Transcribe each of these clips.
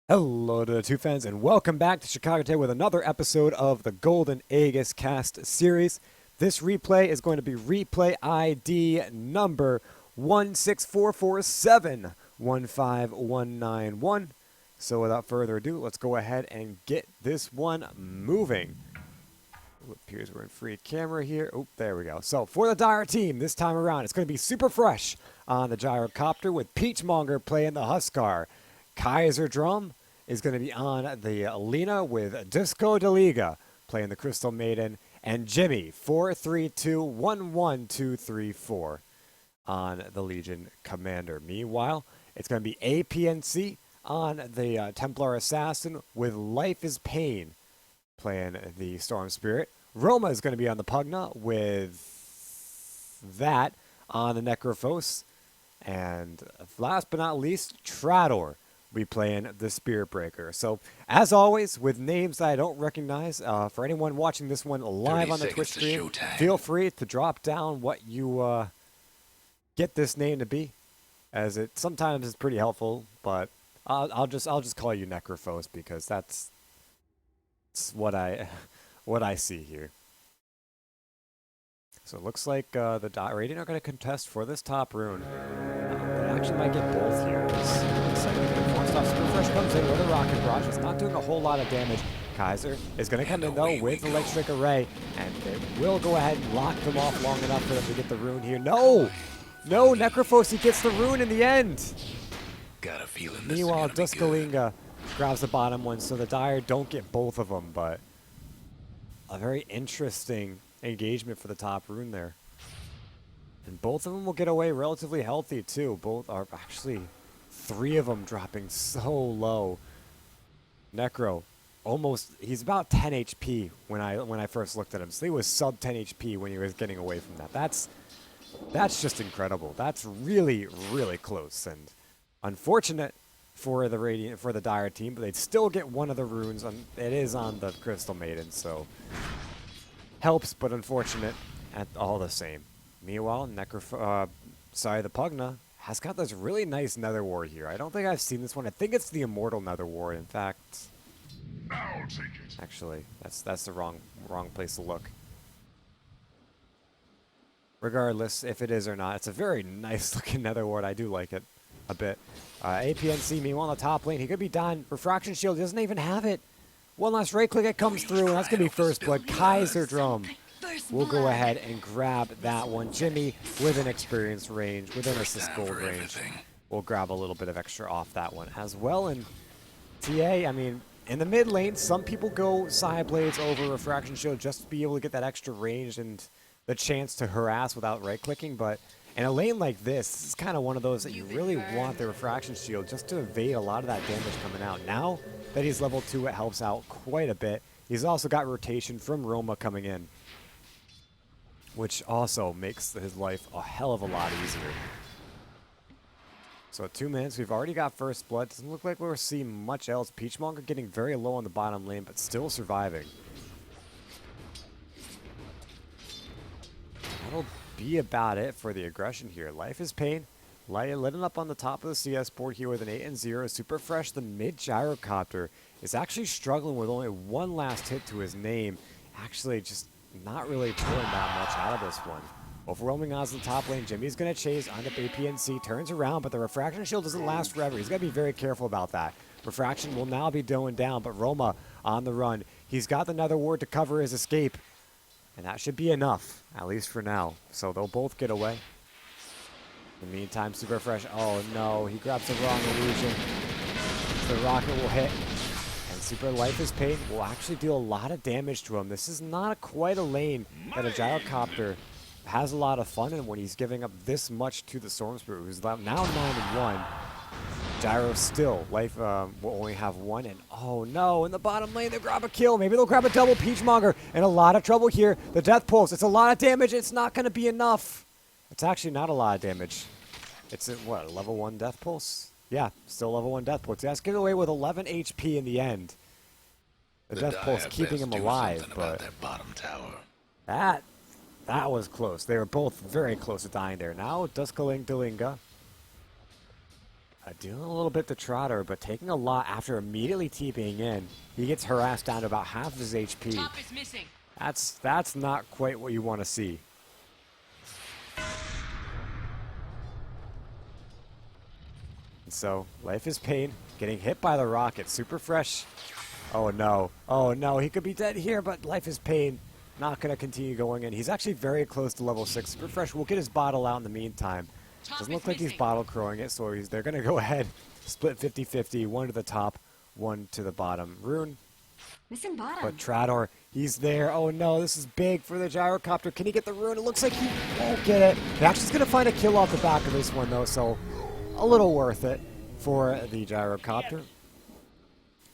Hello to the two fans, and welcome back to Chicago with another episode of the Golden Aegis cast series. This replay is going to be replay ID number 16447-15191. So without further ado, let's go ahead and get this one moving. It appears we're in free camera here. Oh, there we go. So for the Dire team, this time around, it's going to be super fresh on the gyrocopter with Peachmonger playing the Huskar. Kaiser Drum is going to be on the Alina with Disco de Liga playing the Crystal Maiden, and Jimmy 432-11234 on the Legion Commander. Meanwhile, it's going to be APNC on the Templar Assassin with Life is Pain playing the Storm Spirit. Roma is going to be on the Pugna with that on the Necrophos. And last but not least, Trador be playing the Spirit Breaker. So, as always, with names that I don't recognize, for anyone watching this one live on the Twitch stream, feel free to drop down what you get this name to be, as it sometimes is pretty helpful. But I'll just call you Necrophos because that's what I see here. So it looks like the Radiant are going to contest for this top rune. They actually might get both here. Super Fresh comes in with a Rocket Barrage. It's not doing a whole lot of damage. Kaiser is going to come in, though, with the Electric Array, and it will go ahead and lock them off long enough for them to get the rune here. No! No, Necrophos, he gets the rune in the end! Got a feeling this Meanwhile, is gonna be good. Duskalinga grabs the bottom one, so the Dire don't get both of them, but a very interesting engagement for the top rune there. And both of them will get away relatively healthy, too. Both are actually... 3 of them dropping so low. Necro, he's about 10 HP when I first looked at him. So he was sub 10 HP when he was getting away from that. That's just incredible. That's really, really close. And unfortunate for the Dire team, but they'd still get one of the runes. It is on the Crystal Maiden, so helps, but unfortunate at all the same. Meanwhile, the Pugna has got this really nice Nether Ward here. I don't think I've seen this one. I think it's the Immortal Nether Ward. In fact, actually, that's the wrong place to look. Regardless, if it is or not, it's a very nice looking Nether Ward. I do like it a bit. APNC, meanwhile, on the top lane, he could be done. Refraction Shield doesn't even have it. One last right click, it comes through, and that's going to be first blood. Kaiser Drum will go ahead and grab that one. Jimmy, with an experience range, with an assist gold range, will grab a little bit of extra off that one as well. And TA, I mean, in the mid lane, some people go Side Blades over Refraction Shield just to be able to get that extra range and the chance to harass without right-clicking. But in a lane like this is kind of one of those that you really want the Refraction Shield just to evade a lot of that damage coming out. Now that he's level 2, it helps out quite a bit. He's also got rotation from Roma coming in, which also makes his life a hell of a lot easier. So at 2 minutes, we've already got first blood. Doesn't look like we're seeing much else. Peachmonger getting very low on the bottom lane, but still surviving. That'll be about it for the aggression here. Life is Pain. Letting up on the top of the CS board here with an 8-0. Super Fresh, the mid gyrocopter, is actually struggling with only one last hit to his name. Actually, just not really pulling that much out of this one. Overwhelming odds in the top lane. Jimmy's going to chase on the APNC. Turns around, but the Refraction Shield doesn't last forever. He's got to be very careful about that. Refraction will now be going down, but Roma on the run. He's got the Nether Ward to cover his escape. And that should be enough, at least for now. So they'll both get away. In the meantime, Super Fresh. Oh no, he grabs the wrong illusion. The rocket will hit. Super Life is Pain will actually do a lot of damage to him. This is not quite a lane that a gyrocopter has a lot of fun in when he's giving up this much to the Storm Spirit, who's now 9-1. Gyro still, Life will only have 1, and oh no, in the bottom lane, they'll grab a kill. Maybe they'll grab a double Peachmonger. In a lot of trouble here. The Death Pulse, it's a lot of damage. It's not going to be enough. It's actually not a lot of damage. It's a, what, a level 1 Death Pulse? Yeah, still level 1 Death Pulse. He has to get away with 11 HP in the end. The Death Pulse keeping him alive, but that bottom tower. That was close. They were both very close to dying there. Now, Duskalinga Dealing a little bit to Trotter, but taking a lot after immediately TPing in. He gets harassed down to about half of his HP. Top is missing. That's not quite what you want to see. And so, life is pain. Getting hit by the rocket. Super fresh. Oh no. Oh no, he could be dead here, but life is pain. Not going to continue going in. He's actually very close to level 6. Super fresh will get his bottle out in the meantime. Doesn't look like he's bottle crowing it, so they're going to go ahead. Split 50-50. One to the top, one to the bottom. Rune. Missing bottom. But Trador, he's there. Oh no, this is big for the gyrocopter. Can he get the rune? It looks like he won't get it. He actually's going to find a kill off the back of this one, though, so a little worth it for the gyrocopter. In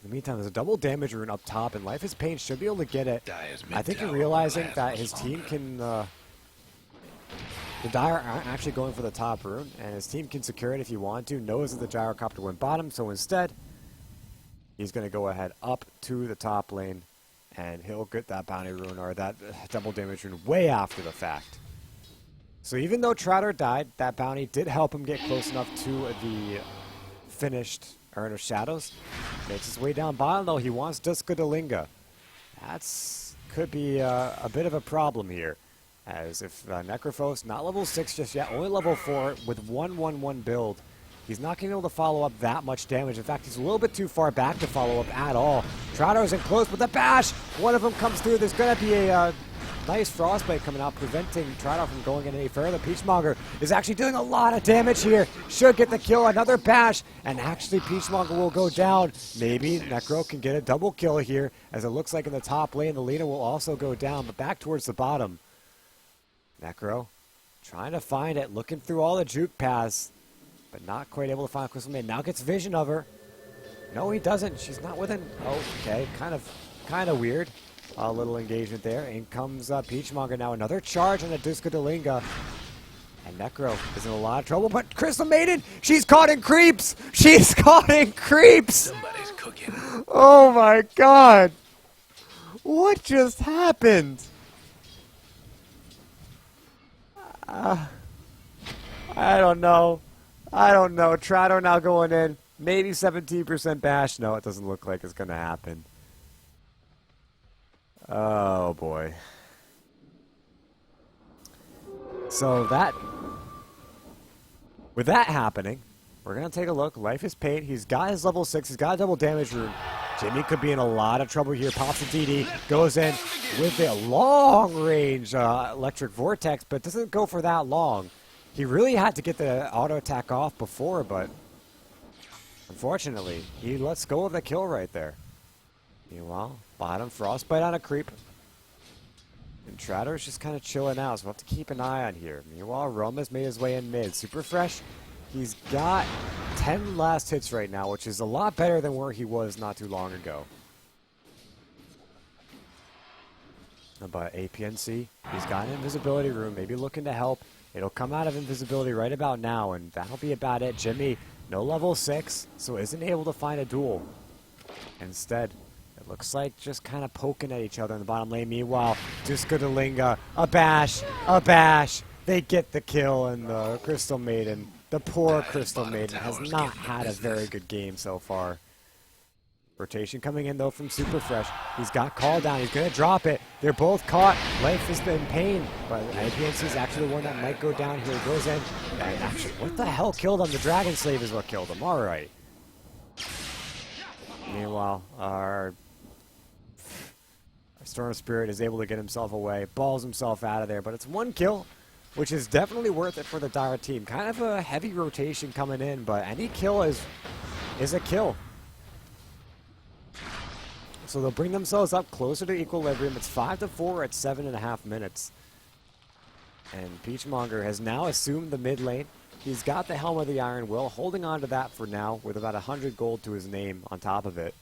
the meantime, there's a double damage rune up top, and Life is Pain should be able to get it. I think you're realizing that his team can... the Dire aren't actually going for the top rune, and his team can secure it if you want to. Knows that the gyrocopter went bottom, so instead, he's going to go ahead up to the top lane, and he'll get that bounty rune, or that double damage rune, way after the fact. So even though Trotter died, that bounty did help him get close enough to the finished Urn of Shadows. Makes his way down bottom, though. He wants Duska Dalinga. That's could be a bit of a problem here. As if Necrophos, not level 6 just yet, only level 4 with 1-1-1 build. He's not going to be able to follow up that much damage. In fact, he's a little bit too far back to follow up at all. Trotter's in close with the bash. One of them comes through. There's going to be a nice frostbite coming out, preventing Trotter from going in any further. Peachmonger is actually doing a lot of damage here. Should get the kill. Another bash. And actually, Peachmonger will go down. Maybe Necro can get a double kill here, as it looks like in the top lane, the Lina will also go down, but back towards the bottom. Necro trying to find it, looking through all the juke paths, but not quite able to find Crystal Maiden. Now gets vision of her. No, he doesn't. She's not within. Oh, okay. Kind of weird. A little engagement there. In comes Peachmonger now. Another charge on the Duska Dalinga. And Necro is in a lot of trouble, but Crystal Maiden, she's caught in creeps. She's caught in creeps. Somebody's cooking. Oh my god. What just happened? I don't know. Trotter now going in. Maybe 17% bash. No, it doesn't look like it's going to happen. Oh, boy. So with that happening, we're going to take a look. Life is Pain. He's got his level 6. He's got a double damage rune. Jimmy could be in a lot of trouble here. Pops a DD. Goes in with a long-range electric vortex, but doesn't go for that long. He really had to get the auto attack off before, but unfortunately, he lets go of the kill right there. Meanwhile, bottom frostbite on a creep. And Tratter's just kind of chilling out, so we'll have to keep an eye on here. Meanwhile, Roma's made his way in mid. Super fresh. He's got 10 last hits right now, which is a lot better than where he was not too long ago. But APNC, he's got an invisibility room, maybe looking to help. It'll come out of invisibility right about now, and that'll be about it. Jimmy, no level 6, so isn't able to find a duel. Instead, it looks like just kind of poking at each other in the bottom lane. Meanwhile, Duska Dalinga, a bash. They get the kill, and the Crystal Maiden, the poor Crystal Maiden, has not had a very good game so far. Rotation coming in, though, from Super Fresh. He's got call down. He's going to drop it. They're both caught. Life has been pain, but APNC is actually the one that might go down here. He goes in. And actually, what the hell killed him? The Dragon Slave is what killed him. All right. Meanwhile, our Storm Spirit is able to get himself away, balls himself out of there, but it's one kill, which is definitely worth it for the Dire team. Kind of a heavy rotation coming in, but any kill is a kill. So they'll bring themselves up closer to equilibrium. It's 5-4 at 7.5 minutes. And Peachmonger has now assumed the mid lane. He's got the Helm of the Iron Will, holding on to that for now with about 100 gold to his name on top of it.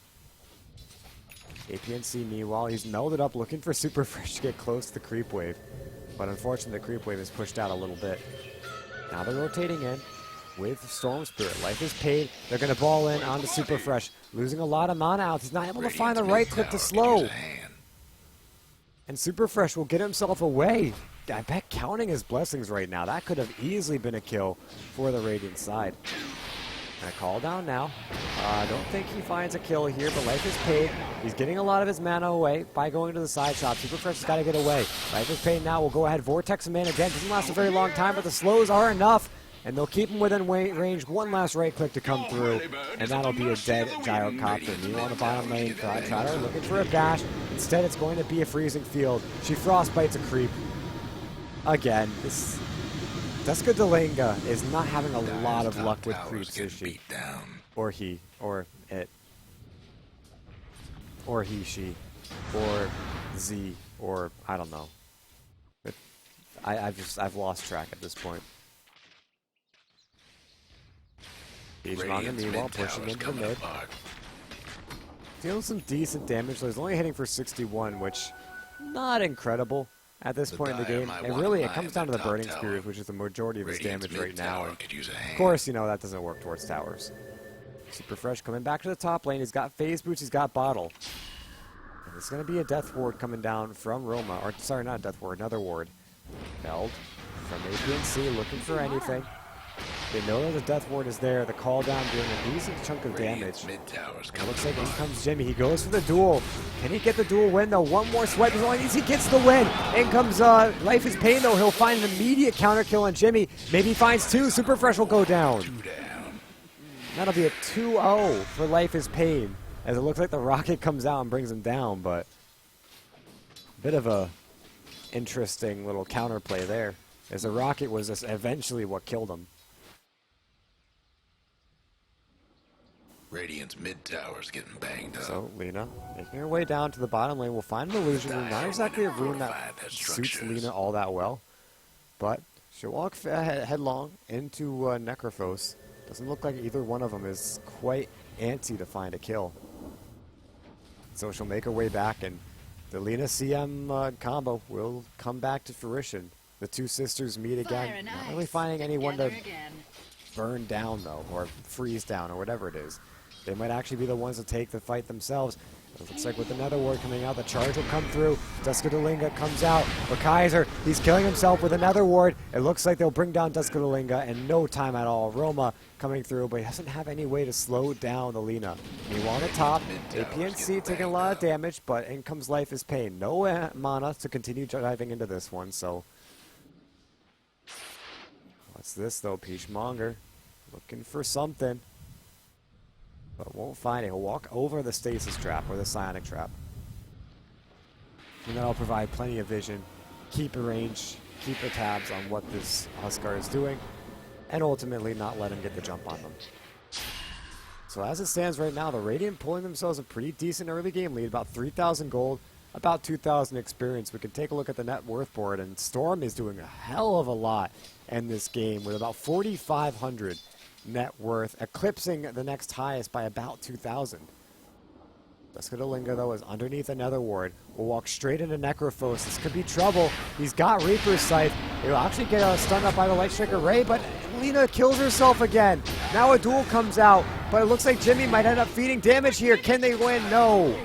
APNC, meanwhile, he's melded up looking for Super Fresh to get close to the creep wave. But unfortunately, the creep wave is pushed out a little bit. Now they're rotating in with Storm Spirit. Life is paid. They're going to ball in onto Super Fresh. Losing a lot of mana out. He's not able to find the right clip to slow. And Super Fresh will get himself away. I bet counting his blessings right now, that could have easily been a kill for the Radiant side. I call down now. I don't think he finds a kill here, but Life is Paid. He's getting a lot of his mana away by going to the side shop. Super Fresh has got to get away. Life is Paid now. We'll go ahead. Vortex him in again. Doesn't last a very long time, but the slows are enough. And they'll keep him within range. One last right click to come through. And that'll be a dead gyrocopter. Meanwhile, on the bottom lane, Trotter looking for a dash. Instead, it's going to be a freezing field. She frostbites a creep. Again, this Duska Delinga is not having a lot of luck with creeps, is she? Or he, or it. Or he, she. Or Z, or I don't know. But I've lost track at this point. Manga meanwhile pushing into the mid. Dealing some decent damage. He's only hitting for 61, which not incredible at this point in the game. And really, it comes down to the Burning Spears, which is the majority of his damage right now. And of course, you know, that doesn't work towards towers. Super Fresh coming back to the top lane. He's got Phase Boots, he's got Bottle. And it's going to be a Death Ward coming down from Roma. Or, sorry, not a Death Ward, another Ward. Held from APNC, looking for anything. They know that the Death Ward is there. The call down doing a decent chunk of damage. It looks like in comes Jimmy. He goes for the duel. Can he get the duel win, though? One more swipe is all he needs. He gets the win. In comes Life is Pain, though. He'll find an immediate counter kill on Jimmy. Maybe he finds two. Super Fresh will go down. That'll be a 2-0 for Life is Pain, as it looks like the rocket comes out and brings him down, but a bit of a interesting little counterplay there, as the rocket was just eventually what killed him. Radiant's mid tower's getting banged up. So Lina making her way down to the bottom lane. We'll find an illusion rune. Not exactly a rune that suits Lina all that well, but she'll walk headlong into Necrophos. Doesn't look like either one of them is quite antsy to find a kill. So she'll make her way back, and the Lina CM combo will come back to fruition. The two sisters meet again. Not really finding anyone to burn down, though, or freeze down, or whatever it is. They might actually be the ones to take the fight themselves. It looks like with another ward coming out, the charge will come through. Duska Delinga comes out. But Kaiser, he's killing himself with another ward. It looks like they'll bring down Duska Delinga in no time at all. Roma coming through, but he doesn't have any way to slow down the Lina. Meanwhile on the top, APNC taking a lot of damage, but in comes Life is Pain. No mana to continue diving into this one, so... What's this, though? Peachmonger looking for something, but won't find it. He'll walk over the Stasis Trap, or the Psionic Trap. And that'll provide plenty of vision, keep a range, keep the tabs on what this Huskar is doing, and ultimately not let him get the jump on them. So as it stands right now, the Radiant pulling themselves a pretty decent early game lead, about 3,000 gold, about 2,000 experience. We can take a look at the net worth board, and Storm is doing a hell of a lot in this game with about 4,500 net worth, eclipsing the next highest by about 2,000. Duska Delinga, though, is underneath another ward. We'll walk straight into Necrophos. This could be trouble. He's got Reaper's Scythe. He'll actually get stunned up by the Light Striker Ray, but Lina kills herself again. Now a duel comes out, but it looks like Jimmy might end up feeding damage here. Can they win? No.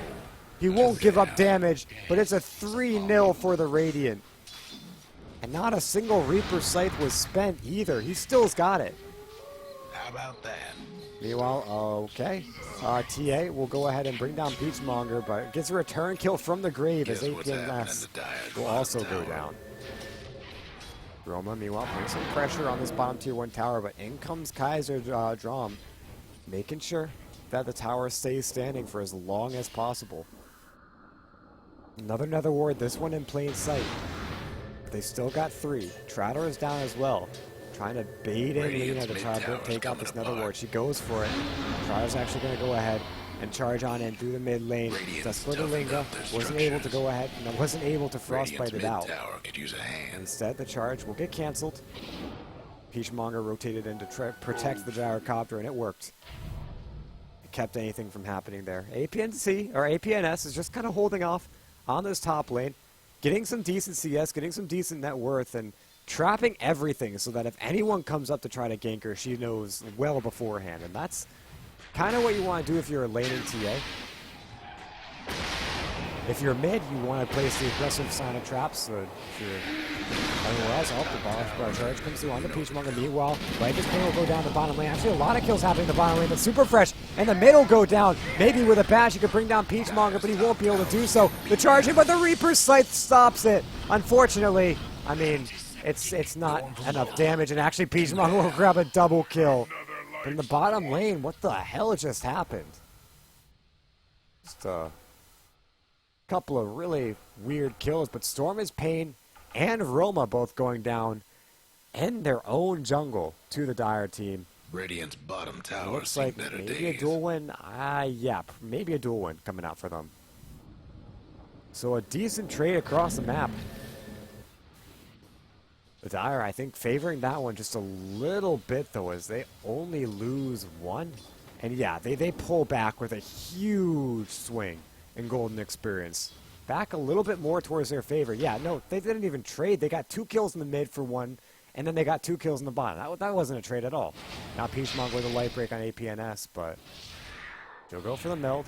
He won't give up damage, but it's a 3-0 for the Radiant. And not a single Reaper Scythe was spent either. He still's got it. How about that? Meanwhile, okay. TA will go ahead and bring down Peachmonger, but gets a return kill from the grave as APNS will also go down. Roma, meanwhile, putting some pressure on this bottom tier 1 tower, but in comes Kaiser Drum, making sure that the tower stays standing for as long as possible. Another ward, this one in plain sight. They still got 3. Trotter is down as well. Trying to bait in Lina to try to take out this nether ward. She goes for it. Trotter's actually going to go ahead and charge on in through the mid lane. Duska Delinga wasn't able to go ahead and wasn't able to frostbite it out. Instead, the charge will get canceled. Peachmonger rotated in to protect the gyrocopter, and it worked. It kept anything from happening there. APNC, or APNS, is just kind of holding off on this top lane, getting some decent CS, getting some decent net worth, and trapping everything so that if anyone comes up to try to gank her, she knows well beforehand. And that's kind of what you want to do if you're a laning TA. If you're mid, you want to place the aggressive sign of traps. So if you're anywhere else, the ball charge comes through on the Peachmonger. Meanwhile, Aegis will go down the bottom lane. Actually, a lot of kills happening in the bottom lane, but Super Fresh and the mid will go down. Maybe with a bash, he could bring down Peachmonger, but he won't be able to do so. The charge in, but the Reaper's Scythe stops it. Unfortunately, I mean, it's not enough damage, and actually Peachmonger will grab a double kill. In the bottom lane, what the hell just happened? Just a couple of really weird kills, but Storm is Pain and Roma both going down in their own jungle to the Dire team. Radiant's bottom tower. Looks like maybe a dual win. Yeah, maybe a dual win coming out for them. So a decent trade across the map. The Dire, I think, favoring that one just a little bit, though, as they only lose one. And yeah, they pull back with a huge swing in golden experience. Back a little bit more towards their favor. Yeah, no, they didn't even trade. They got 2 kills in the mid for one, and then they got 2 kills in the bottom. That wasn't a trade at all. Now Peachmonger with a light break on APNS, but she'll go for the meld.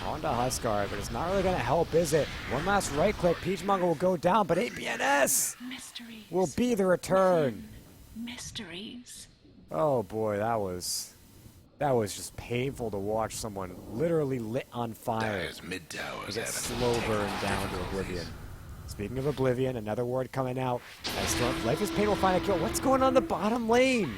On to Huskar, but it's not really going to help, is it? One last right click. Peachmonger will go down, but APNS will be the return. Mysteries. Oh boy, that was just painful to watch someone literally lit on fire. Dire's mid towers Get having slow burn down to oblivion. Speaking of oblivion, another ward coming out. As Storm, Life is Pain will find a kill. What's going on in the bottom lane?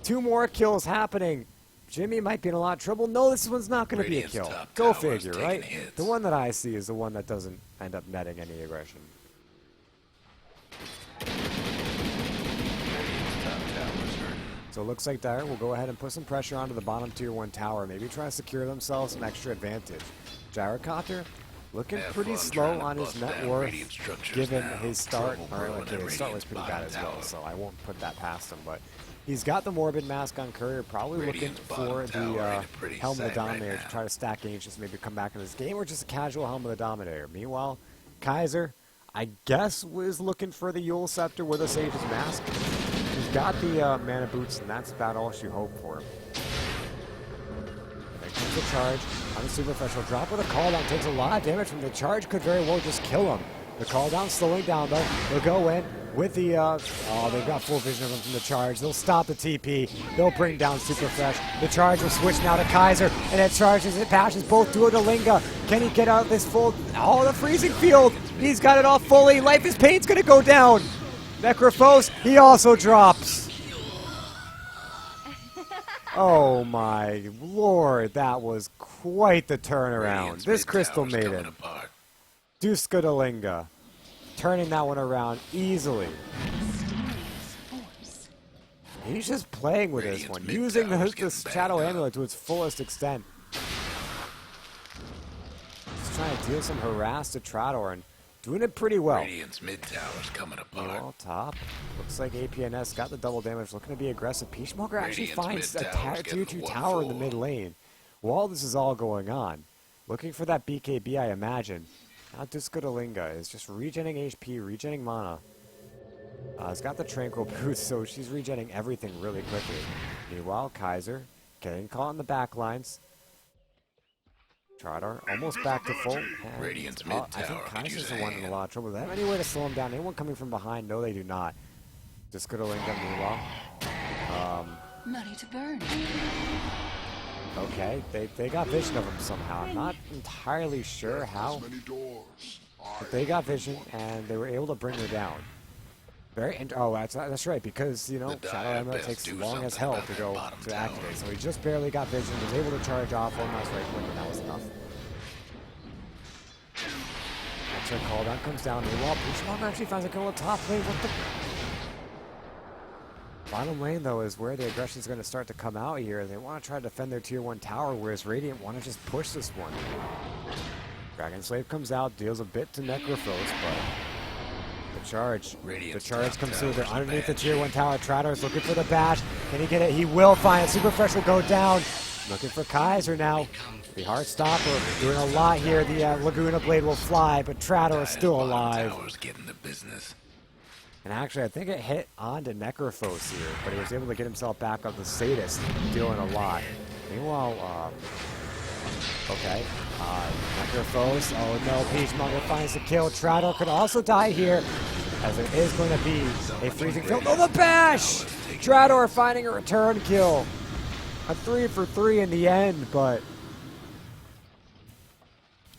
2 more kills happening. Jimmy might be in a lot of trouble. No, this one's not going to be a kill. Go figure, right? The one that I see is the one that doesn't end up netting any aggression. So it looks like Dire will go ahead and put some pressure onto the bottom tier 1 tower. Maybe try to secure themselves some extra advantage. Gyrocopter looking pretty slow on his net worth given his start. Okay, his start was pretty bad as well, so I won't put that past him. But he's got the Morbid Mask on Courier, probably looking for the Helm of the Dominator to try to stack Aegis, maybe come back in this game, or just a casual Helm of the Dominator. Meanwhile, Kaiser, I guess, was looking for the Yule Scepter with a Sage's Mask. She's got the mana boots, and that's about all she hoped for. There comes the charge on the Super Fresh. He'll drop with a call down. Takes a lot of damage from the charge. Could very well just kill him. The call down slowing down, though. They'll go in with the... oh, they've got full vision of him from the charge. They'll stop the TP. They'll bring down Super Fresh. The charge will switch now to Kaiser. And it charges, it bashes both Duo to Linga. Can he get out of this full... Oh, the freezing field. He's got it all fully. Life is Pain's going to go down. Necrophos, he also drops. Oh my lord, that was quite the turnaround. This Crystal Maiden, Duska Dalinga, turning that one around easily. He's just playing with this one, using the Shadow Amulet to its fullest extent. Just trying to deal some harass to Trador, and doing it pretty well. Radiant's mid tower's coming apart. Meanwhile, top. Looks like APNS got the double damage, looking to be aggressive. Peachmonger actually finds a tier 2 tower in the mid lane. While this is all going on, looking for that BKB, I imagine. Now Duskodalinga is just regenning HP, regenning mana. He's got the Tranquil Boots, so she's regenning everything really quickly. Meanwhile, Kaiser getting caught in the back lines. Trador almost back to full. Radiant's I think Kaiser's the one in a lot of trouble. Do they have any way to slow him down? Anyone coming from behind? No, they do not. Just go to Linga, meanwhile. Money to burn. Okay, they got vision of him somehow. I'm not entirely sure how, but they got vision and they were able to bring her down. Oh, that's right, because, you know, Shadow Amulet takes long as hell to go to activate, so he just barely got vision, was able to charge off one last right click, and that was enough. That's her call down, comes down, meanwhile, Peachmonger actually finds a kill on top lane. What the... Bottom lane, though, is where the aggression is going to start to come out here. They want to try to defend their tier 1 tower, whereas Radiant want to just push this one. Dragon Slave comes out, deals a bit to Necrophos, but... The charge comes through. They're underneath the tier 1 tower. Trador's looking for the bash. Can he get it? He will find it. Super Fresh will go down. Looking for Kaiser now. The Heartstopper doing a lot here. The Laguna Blade will fly, but Trador is still alive. And actually, I think it hit onto Necrophos here, but he was able to get himself back up. The Sadist doing a lot. Meanwhile, Okay. Necrophos. Oh no, Peachmonger finds the kill. Troudor could also die here, as it is going to be a freezing field. Oh, the bash! Troudor finding a return kill. A 3 for 3 in the end, but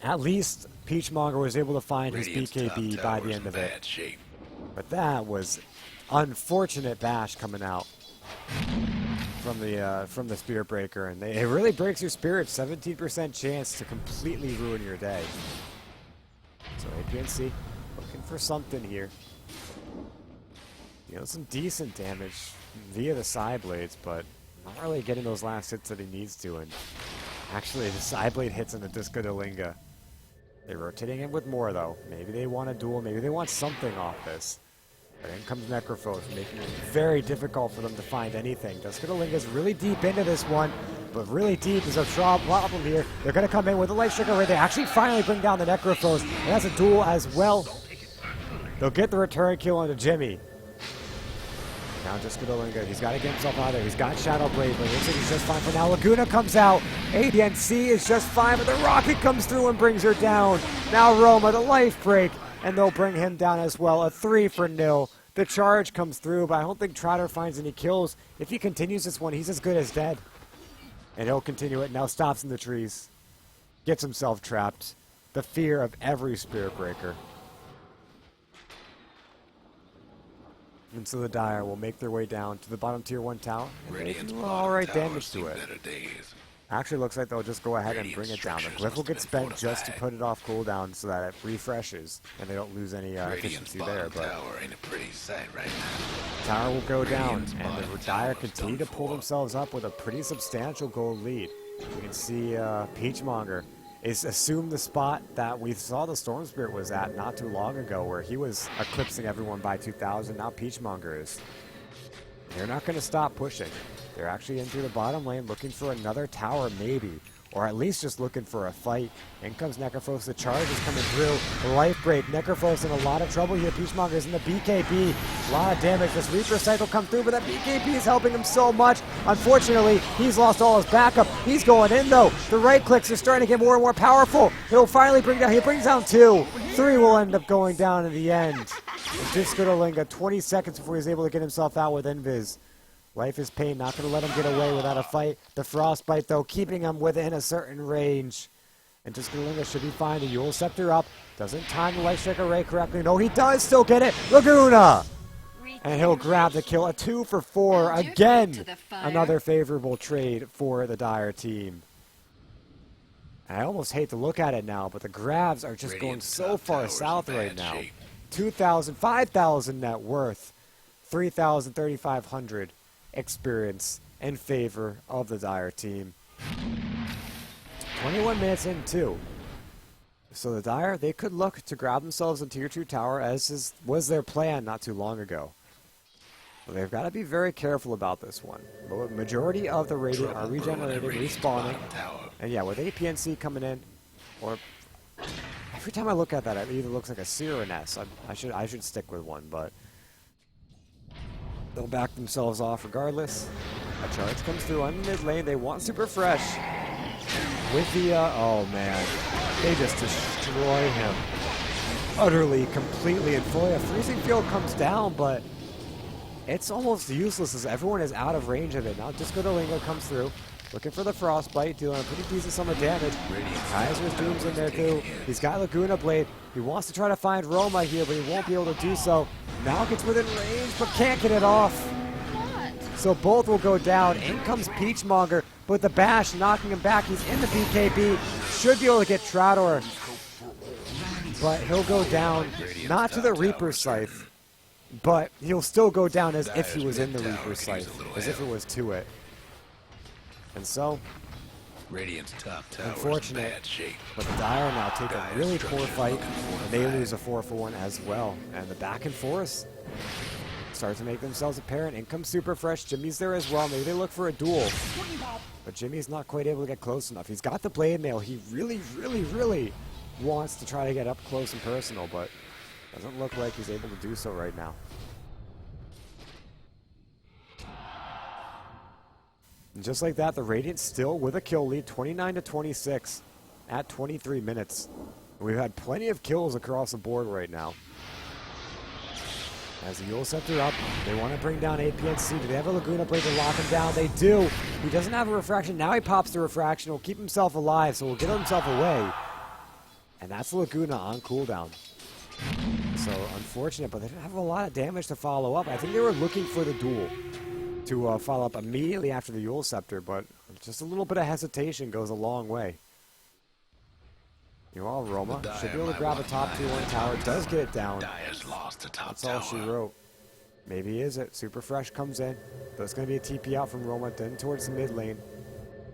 at least Peachmonger was able to find his BKB by the end of it. But that was unfortunate bash coming out from the Spirit Breaker, and it really breaks your spirit. 17% chance to completely ruin your day. So APNC looking for something here. You know, some decent damage via the side blades, but not really getting those last hits that he needs to. And actually, the side blade hits in the Disco de Linga. They're rotating him with more though. Maybe they want a duel. Maybe they want something off this. But in comes Necrophos, making it very difficult for them to find anything. Duskalinga's really deep into this one, but really deep is a problem here. They're going to come in with a light trigger where they actually finally bring down the Necrophos. And that's a duel as well. They'll get the return kill onto Jimmy. Now Duskalinga, he's got to get himself out of there. He's got Shadow Blade, but looks like he's just fine for now. Laguna comes out. ADNC is just fine, but the rocket comes through and brings her down. Now Roma, the life break. And they'll bring him down as well. A 3 for 0. The charge comes through, but I don't think Troudor finds any kills. If he continues this one, he's as good as dead. And he'll continue it. Now stops in the trees. Gets himself trapped. The fear of every Spirit Breaker. And so the Dire will make their way down to the bottom tier 1 tower. And they do alright damage to it. Actually, looks like they'll just go ahead and bring it down. The glyph will get spent just to put it off cooldown so that it refreshes and they don't lose any efficiency there. But tower will go down, and the Dire continue to pull themselves up with a pretty substantial gold lead. You can see Peachmonger is assumed the spot that we saw the Storm Spirit was at not too long ago, where he was eclipsing everyone by 2,000. Now Peachmonger is. They're not going to stop pushing. They're actually into the bottom lane looking for another tower maybe, or at least just looking for a fight. In comes Necrophos, the charge is coming through. Life break, Necrophos in a lot of trouble here. Peachmonger's in the BKB, a lot of damage. This Reaper cycle comes through, but that BKB is helping him so much. Unfortunately, he's lost all his backup. He's going in though. The right clicks are starting to get more and more powerful. He'll finally bring down, he brings down 2. 3 will end up going down in the end. Duskalinga, 20 seconds before he's able to get himself out with Invis. Life is pain, not going to let him get away without a fight. The Frostbite, though, keeping him within a certain range. And Duskalinga should be fine. The Yule Scepter up. Doesn't time the Light Strike Array correctly. No, he does still get it. Laguna! And he'll grab the kill. A 2 for 4. Again, another favorable trade for the Dire team. I almost hate to look at it now, but the grabs are just going so far south right now. 2,000, 5,000 net worth. 3,000, 3,500. Experience in favor of the Dire team. 21 minutes in, too. So the Dire, they could look to grab themselves a tier 2 tower, as was their plan not too long ago. But they've got to be very careful about this one. The majority of the Radiant are regenerating, respawning. And yeah, with APNC coming in, or every time I look at that, it either looks like a Seer or an S. I should stick with one, but they'll back themselves off regardless. A charge comes through on the mid lane. They want Super Fresh. With the, oh man. They just destroy him. Utterly, completely, and fully. A freezing field comes down, but it's almost useless as everyone is out of range of it. Now Duskalinga comes through. Looking for the Frostbite, dealing a pretty decent sum of damage. Kaiser's Doom's in there too. He's got Laguna Blade. He wants to try to find Roma here, but he won't be able to do so. Now gets within range, but can't get it off. So both will go down. In comes Peachmonger, but the bash knocking him back. He's in the BKB. Should be able to get Troudor, but he'll go down, not to the Reaper Scythe, but he'll still go down as if he was in the Reaper Scythe, as if it was to it. And so, unfortunate, but the Dire now take a really poor fight, and they lose a 4-for-1 as well. And the back and forth start to make themselves apparent. In comes Super Fresh. Jimmy's there as well. Maybe they look for a duel, but Jimmy's not quite able to get close enough. He's got the Blade Mail. He really, really, really wants to try to get up close and personal, but doesn't look like he's able to do so right now. And just like that, the Radiant still with a kill lead, 29-26 at 23 minutes. We've had plenty of kills across the board right now. As the Yule Scepter up, they want to bring down APNC. Do they have a Laguna Blade to lock him down? They do. He doesn't have a refraction. Now he pops the refraction. He'll keep himself alive, so he'll get himself away. And that's the Laguna on cooldown. So unfortunate, but they didn't have a lot of damage to follow up. I think they were looking for the duel to follow up immediately after the Yule Scepter, but just a little bit of hesitation goes a long way. Meanwhile, Roma should be able to grab a top tier 1 tower. Does get it down. Dire's lost the top That's tower. all she wrote. Maybe is it. Super Fresh comes in. There's going to be a TP out from Roma, then towards the mid lane.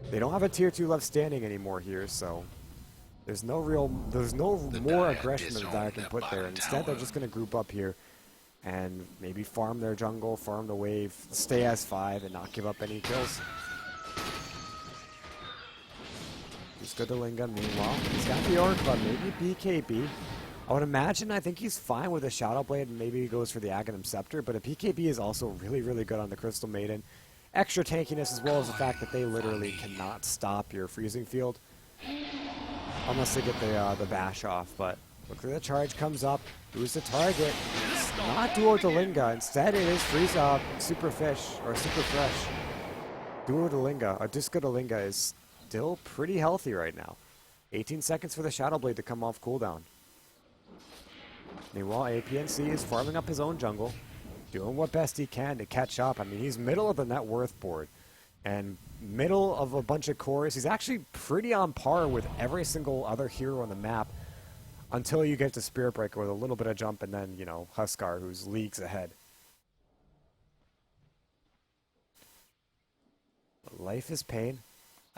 They don't have a tier 2 left standing anymore here, so there's no more aggression that the Dire can put there. Instead, they're just going to group up here and maybe farm their jungle, farm the wave, stay S5, and not give up any kills. Just good to Linga. Meanwhile, he's got the Orc, but maybe BKB. I would imagine, I think he's fine with a Shadow Blade, and maybe he goes for the Aghanim Scepter, but a BKB is also really, really good on the Crystal Maiden. Extra tankiness, as well as the fact that they literally cannot stop your freezing field unless they get the bash off. But look at the charge comes up. Who's the target? It's not Duo Delinga. Instead, it is Super Fresh. Duo Delinga, or Disco Delinga, is still pretty healthy right now. 18 seconds for the Shadow Blade to come off cooldown. Meanwhile, APNC is farming up his own jungle, doing what best he can to catch up. I mean, he's middle of the net worth board and middle of a bunch of cores. He's actually pretty on par with every single other hero on the map until you get to Spirit Breaker with a little bit of jump, and then, you know, Huskar, who's leagues ahead. Life is pain.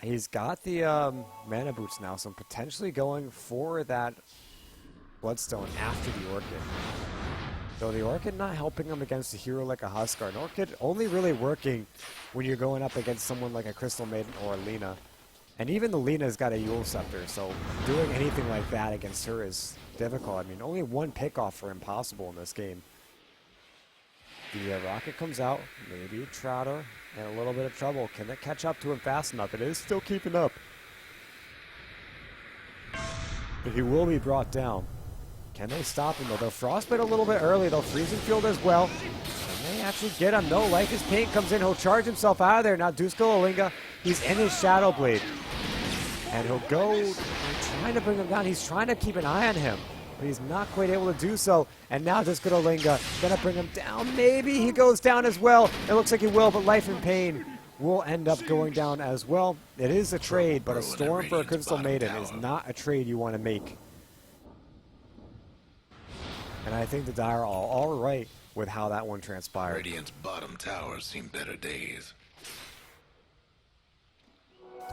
He's got the mana boots now, so I'm potentially going for that Bloodstone after the Orchid. Though the Orchid not helping him against a hero like a Huskar. An Orchid only really working when you're going up against someone like a Crystal Maiden or a Lina. And even the Lina's got a Yule Scepter, so doing anything like that against her is difficult. I mean, only one pick-off for impossible in this game. The Rocket comes out, maybe Trouter, and a little bit of trouble. Can they catch up to him fast enough? It is still keeping up. But he will be brought down. Can they stop him, though? They'll Frostbite a little bit early. They'll Freezing Field as well. Can they actually get him? No, Life is Pain comes in. He'll charge himself out of there. Now Dusko Olinga, he's in his Shadow Blade. And he'll go trying to bring him down. He's trying to keep an eye on him, but he's not quite able to do so. And now Dusko Olinga gonna bring him down. Maybe he goes down as well. It looks like he will, but Life in Pain will end up going down as well. It is a trade, but a Storm for a Crystal Maiden is not a trade you want to make. And I think the Dire are all right with how that one transpired. Radiant's bottom tower's seen better days.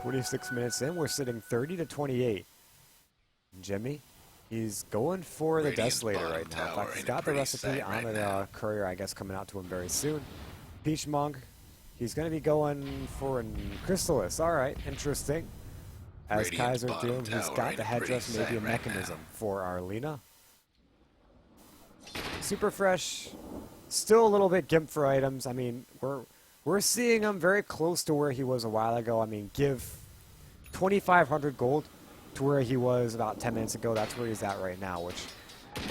26 minutes in, we're sitting 30-28. Jimmy, he's going for the Radiant's Desolator bottom right now. In tower fact, he's in got a the pretty recipe sight on right the now. courier, I guess, coming out to him very soon. Peachmong, he's going to be going for a Crystallis. All right, interesting. As Radiant's Kaiser bottom Doom, he's tower got in the a headdress, pretty maybe a sight right mechanism now. for Arlena. Super Fresh, still a little bit gimped for items. I mean, we're seeing him very close to where he was a while ago. I mean, give 2,500 gold to where he was about 10 minutes ago. That's where he's at right now, which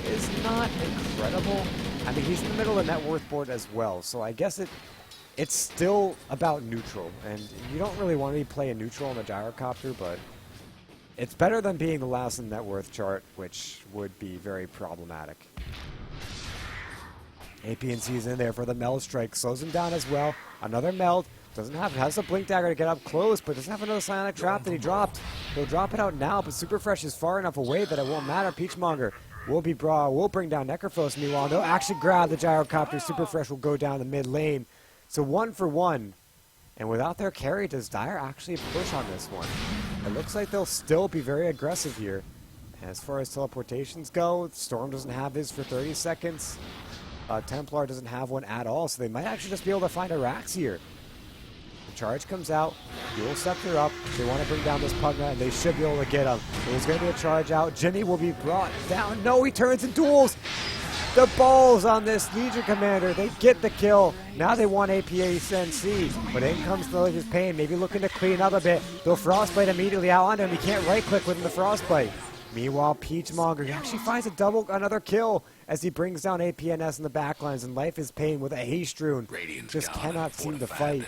is not incredible. I mean, he's in the middle of the net worth board as well, so I guess it's still about neutral. And you don't really want to be playing neutral on the gyrocopter, but it's better than being the last in the net worth chart, which would be very problematic. APNC is in there for the Meld Strike. Slows him down as well. Another Meld. Has a Blink Dagger to get up close, but doesn't have another Psionic Trap that he dropped. He'll drop it out now, but Super Fresh is far enough away that it won't matter. Peachmonger will bring down Necrophos. Meanwhile, they'll actually grab the Gyrocopter. Super Fresh will go down the mid lane. So 1 for 1. And without their carry, does Dire actually push on this one? It looks like they'll still be very aggressive here. As far as teleportations go, Storm doesn't have his for 30 seconds. Templar doesn't have one at all, so they might actually just be able to find a Rax here. The charge comes out, Yule Scepter up, they want to bring down this Pugna, and they should be able to get him. There's going to be a charge out, Jimmy will be brought down, no, he turns and duels! The balls on this Legion Commander. They get the kill. Now they want APA SNC. But in comes Delicious Pain. Maybe looking to clean up a bit. They'll Frostbite immediately out onto him. He can't right-click within the Frostbite. Meanwhile, Peachmonger actually finds another kill as he brings down APNS in the backlines. And Life is Pain with a haste rune. Just cannot seem to fight.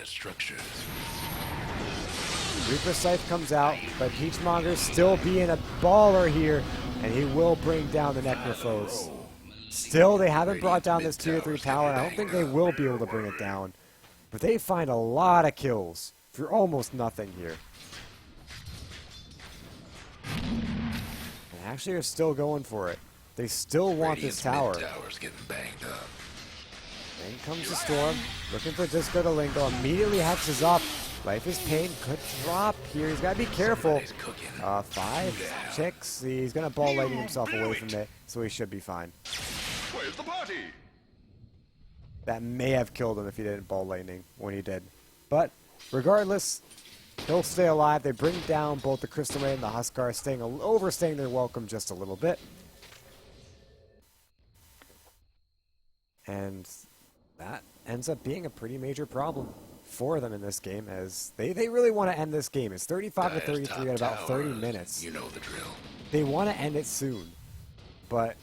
Reaper Scythe comes out, but Peachmonger still being a baller here. And he will bring down the Necrophos. Still, they haven't brought down this tier 3 tower. I don't think they will be able to bring it down. But they find a lot of kills for almost nothing here. And actually are still going for it. They still want this tower. In comes the Storm, looking for Disco to Lingo. Immediately hexes up. Life is Pain could drop here. He's got to be careful. 5 chicks. He's going to ball lightning himself away from it, so he should be fine. Where's the party? That may have killed him if he didn't ball lightning when he did. But regardless, he'll stay alive. They bring down both the Crystal Ray and the Huskar, overstaying their welcome just a little bit. And that ends up being a pretty major problem for them in this game, as they really want to end this game. It's 35-33 at about 30 minutes. You know the drill. They want to end it soon, but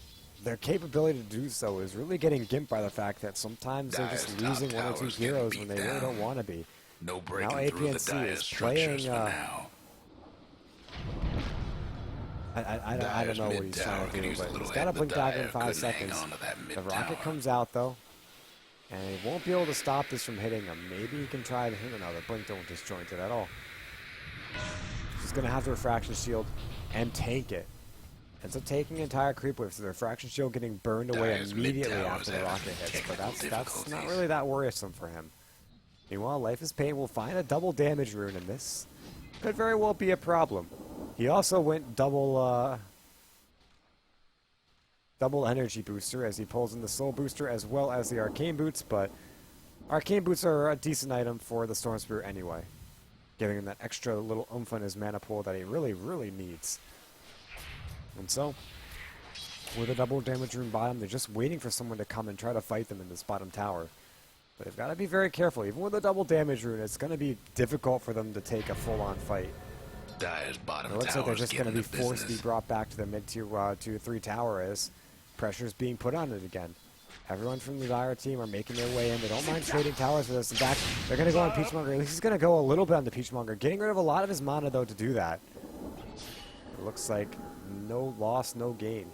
their capability to do so is really getting gimped by the fact that sometimes they're just losing one or two heroes when they really don't want to be. No Now breaking through the APNC Dire's is structures playing, for now. I don't know what he's trying to do, but he's got to blink back in 5 seconds. The rocket comes out, though, and he won't be able to stop this from hitting him. Maybe he can try to hit another. Blink don't disjoint it at all. He's going to have the Refraction Shield and tank it. Ends up taking an entire creep wave, so the Refraction Shield getting burned away immediately after the rocket hits, but that's not really that worrisome for him. Meanwhile, Life is Pain will find a double damage rune, and this could very well be a problem. He also went double energy booster as he pulls in the soul booster as well as the arcane boots, but arcane boots are a decent item for the Storm Spirit anyway, giving him that extra little oomph on his mana pool that he really, really needs. And so, with a double damage rune bottom, they're just waiting for someone to come and try to fight them in this bottom tower. But they've got to be very careful. Even with a double damage rune, it's going to be difficult for them to take a full-on fight. Dire's bottom It looks like they're just going to be business. forced to be brought back to the mid-tier 2-3 tower as pressure's being put on it again. Everyone from the Dire team are making their way in. They don't mind trading towers for this. In fact, they're going to go on Peachmonger. At least he's going to go a little bit on the Peachmonger, getting rid of a lot of his mana, though, to do that. It looks like no loss, no gain.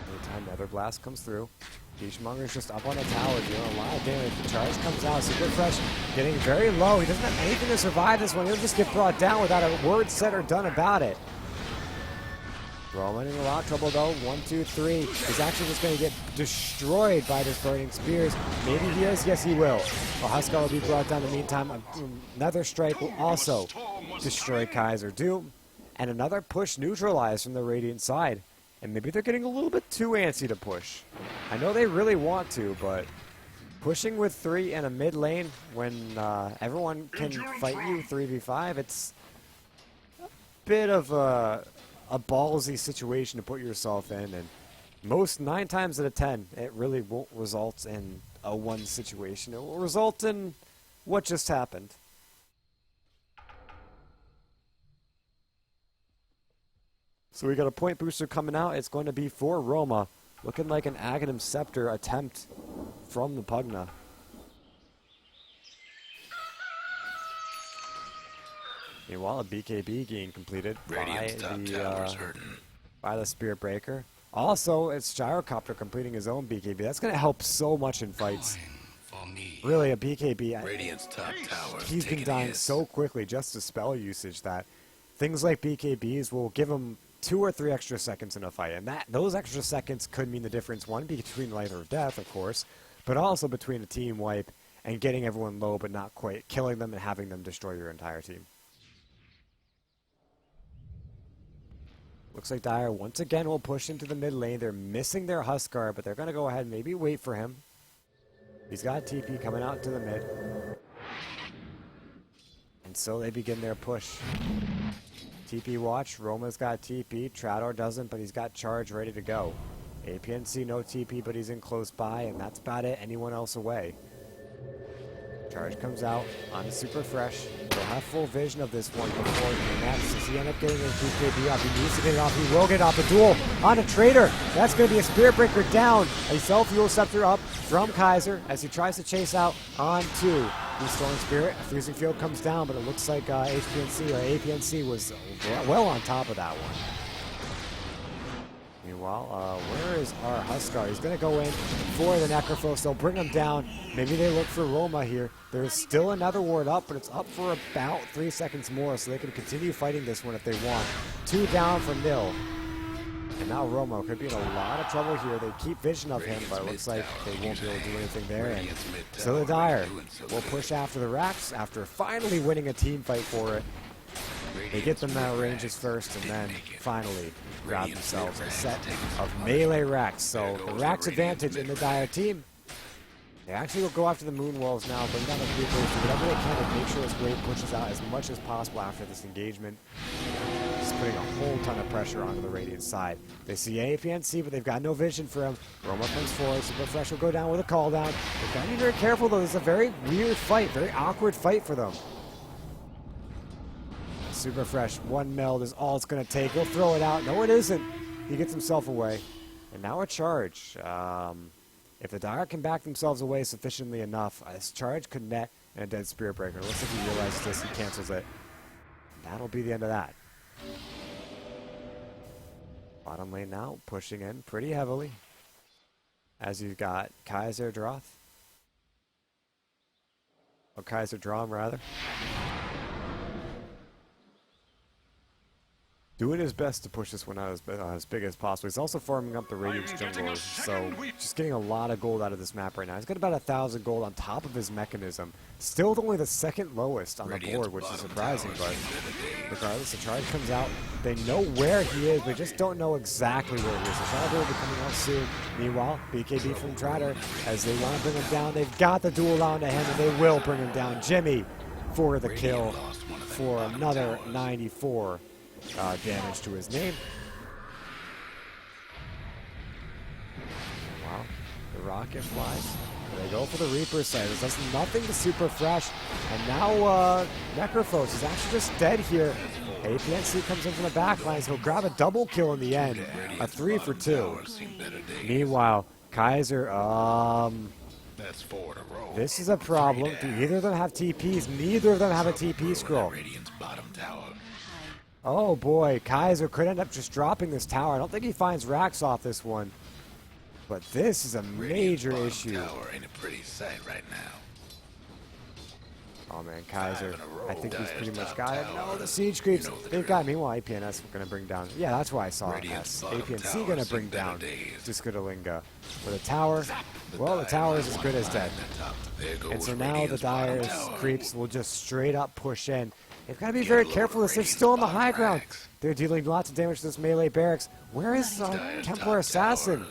Anytime Nether Blast comes through, Peachmonger's just up on the tower, doing a lot of damage. The charge comes out, Super Fresh getting very low. He doesn't have anything to survive this one. He'll just get brought down without a word said or done about it. Roman in a lot of trouble though. 1, 2, 3. He's actually just going to get destroyed by this Burning Spears. Maybe he is. Yes, he will. Well, Huskar will be brought down in the meantime. Another strike will also destroy Kaiser Doom. And another push neutralized from the Radiant side. And maybe they're getting a little bit too antsy to push. I know they really want to, but pushing with 3 in a mid lane when everyone can fight you 3v5, it's a bit of a ballsy situation to put yourself in. And most 9 times out of 10, it really won't result in a 1 situation. It will result in what just happened. So we got a point booster coming out. It's going to be for Roma. Looking like an Aghanim Scepter attempt from the Pugna. Meanwhile, a BKB gain completed by the Spirit Breaker. Also, it's Gyrocopter completing his own BKB. That's going to help so much in fights. Really, a BKB. Radiant's top tower. He's been dying so quickly just to spell usage that things like BKBs will give him 2 or 3 extra seconds in a fight, and those extra seconds could mean the difference. One, between life or death, of course, but also between a team wipe and getting everyone low but not quite killing them and having them destroy your entire team. Looks like Dire once again will push into the mid lane. They're missing their Huskar, but they're going to go ahead and maybe wait for him. He's got TP coming out to the mid. And so they begin their push. TP watch. Roma's got TP. Trator doesn't, but he's got charge ready to go. APNC no TP, but he's in close by, and that's about it. Anyone else away. Charge comes out on the Super Fresh. He'll have full vision of this one before he connects. Does he end up getting his BKB off? He needs to get it off. He will get it off. The duel on a Trader. That's going to be a Spirit Breaker down. A Self-Fuel Scepter up from Kaiser as he tries to chase out on 2. Restoring Spirit. A Freezing Field comes down, but it looks like HPNC or APNC was well on top of that one. Meanwhile, where is our Huskar? He's going to go in for the Necrophos. They'll bring him down. Maybe they look for Roma here. There's still another ward up, but it's up for about 3 seconds more, so they can continue fighting this one if they want. 2 down for Nil. And now Roma could be in a lot of trouble here. They keep vision of him, but it looks like they won't be able to do anything there. And so the Dire will push after the Rax after finally winning a team fight for it. They get them out ranges first, and then finally grab themselves a set of melee Rax. So the Rax advantage in the Dire team. They actually will go after the moon walls now, bring down the creepers, do whatever they can to make sure this wave pushes out as much as possible after this engagement. Just putting a whole ton of pressure onto the Radiant side. They see APNC, but they've got no vision for him. Roma comes forward, Super Fresh will go down with a call down. They've got to be very careful though, this is a very weird fight, very awkward fight for them. Super Fresh, 1 meld is all it's going to take. He'll throw it out. No, it isn't. He gets himself away. And now a charge. If the Dire can back themselves away sufficiently enough, this charge could net and a dead Spirit Breaker. It looks like he realizes this, he cancels it. That'll be the end of that. Bottom lane now, pushing in pretty heavily. As you've got Kaiser Droth. Or Kaiser Drom, rather. Doing his best to push this one out as big as possible. He's also farming up the Radiance junglers, so just getting a lot of gold out of this map right now. He's got about 1,000 gold on top of his mechanism. Still only the second lowest on the board, which is surprising, but regardless, the charge comes out. They know where he is, they just don't know exactly where he is. The Shadow will be coming out soon. Meanwhile, BKB from Trader, as they want to bring him down, they've got the duel onto him, and they will bring him down. Jimmy for the kill for another 94. Damage to his name. Wow, the rocket flies. They go for the Reaper side. This does nothing to Super Fresh. And now Necrophos is actually just dead here. APNC comes in from the back lines. He'll grab a double kill in the end. A 3 for 2. Meanwhile, Kaiser, That's 4 in a row. this is a problem. Do either of them have TPs? Neither of them have a TP scroll. Radiant's bottom tower. Oh boy, Kaiser could end up just dropping this tower. I don't think he finds Rax off this one. But this is a major Radiant's issue. bottom tower ain't a pretty sight right now. Oh man, Kaiser, 5 in a row. I think he's pretty Dire's much top got it. tower. No, the siege creeps. You know the They've got, drill. meanwhile, APNS going to bring down. Yeah, that's why I saw it. Radiant's Yes. bottom APNC tower going to seen bring better down days. Discodalinga. With a tower, well, the tower is as good as dead. And so now the Dire's creeps will just straight up push in. They've got to be very careful as they're still on the high ground. They're dealing lots of damage to this melee barracks. Where is Templar Assassin?